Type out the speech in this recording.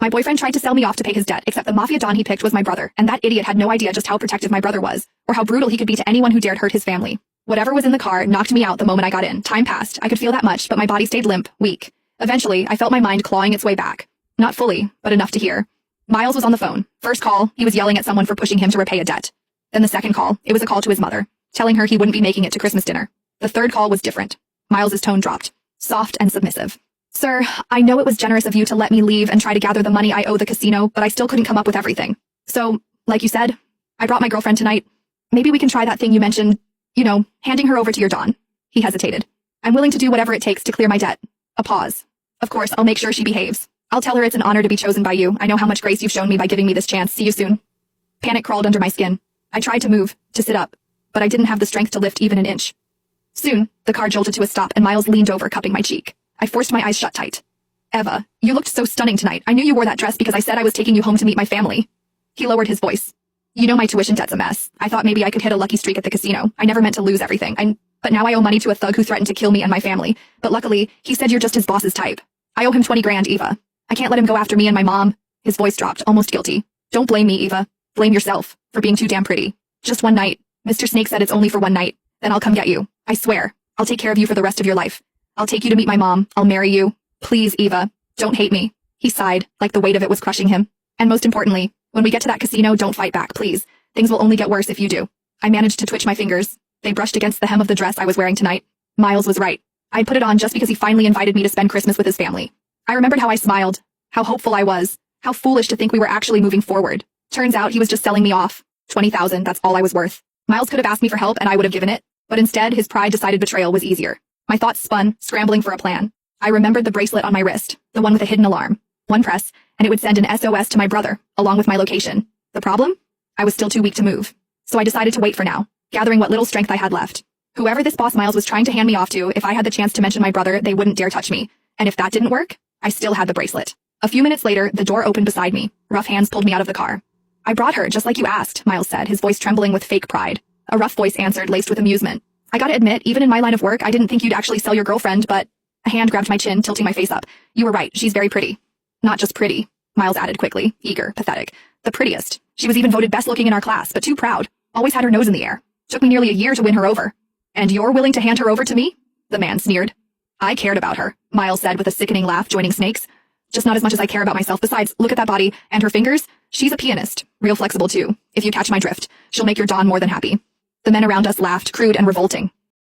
My boyfriend tried to sell me off to pay his debt, except the mafia don he picked was my brother, and that idiot had no idea just how protective my brother was, or how brutal he could be to anyone who dared hurt his family. Whatever was in the car knocked me out the moment I got in. Time passed. I could feel that much, but my body stayed limp, weak. Eventually, I felt my mind clawing its way back. Not fully, but enough to hear. Miles was on the phone. First call, he was yelling at someone for pushing him to repay a debt. Then the second call, it was a call to his mother, telling her he wouldn't be making it to Christmas dinner. The third call was different. Miles's tone dropped, soft and submissive. Sir, I know it was generous of you to let me leave and try to gather the money I owe the casino, but I still couldn't come up with everything. So, like you said, I brought my girlfriend tonight. Maybe we can try that thing you mentioned, handing her over to your Don. He hesitated. I'm willing to do whatever it takes to clear my debt. A pause. Of course, I'll make sure she behaves. I'll tell her it's an honor to be chosen by you. I know how much grace you've shown me by giving me this chance. See you soon. Panic crawled under my skin. I tried to move, to sit up, but I didn't have the strength to lift even an inch. Soon, the car jolted to a stop and Miles leaned over, cupping my cheek. I forced my eyes shut tight. Eva, you looked so stunning tonight. I knew you wore that dress because I said I was taking you home to meet my family. He lowered his voice. You know my tuition debt's a mess. I thought maybe I could hit a lucky streak at the casino. I never meant to lose everything. But now I owe money to a thug who threatened to kill me and my family. But luckily, he said you're just his boss's type. I owe him 20 grand, Eva. I can't let him go after me and my mom. His voice dropped, almost guilty. Don't blame me, Eva. Blame yourself for being too damn pretty. Just one night. Mr. Snake said it's only for one night. Then I'll come get you. I swear. I'll take care of you for the rest of your life. I'll take you to meet my mom. I'll marry you. Please, Eva. Don't hate me. He sighed, like the weight of it was crushing him. And most importantly, when we get to that casino, don't fight back, please. Things will only get worse if you do. I managed to twitch my fingers. They brushed against the hem of the dress I was wearing tonight. Miles was right. I'd put it on just because he finally invited me to spend Christmas with his family. I remembered how I smiled, how hopeful I was, how foolish to think we were actually moving forward. Turns out he was just selling me off. 20,000, that's all I was worth. Miles could have asked me for help and I would have given it, but instead his pride decided betrayal was easier. My thoughts spun, scrambling for a plan. I remembered the bracelet on my wrist, the one with a hidden alarm. One press, and it would send an SOS to my brother, along with my location. The problem? I was still too weak to move. So I decided to wait for now, gathering what little strength I had left. Whoever this boss Miles was trying to hand me off to, if I had the chance to mention my brother, they wouldn't dare touch me. And if that didn't work, I still had the bracelet. A few minutes later, the door opened beside me. Rough hands pulled me out of the car. I brought her, just like you asked, Miles said, his voice trembling with fake pride. A rough voice answered, laced with amusement. I gotta admit, even in my line of work, I didn't think you'd actually sell your girlfriend, but... A hand grabbed my chin, tilting my face up. You were right, she's very pretty. Not just pretty, Miles added quickly, eager, pathetic. The prettiest. She was even voted best looking in our class, but too proud. Always had her nose in the air. Took me nearly a year to win her over. And you're willing to hand her over to me? The man sneered. I cared about her, Miles said with a sickening laugh, joining Snake's. Just not as much as I care about myself. Besides, look at that body, and her fingers. She's a pianist. Real flexible too. If you catch my drift, she'll make your Don more than happy. The men around us laughed, crude and revolting.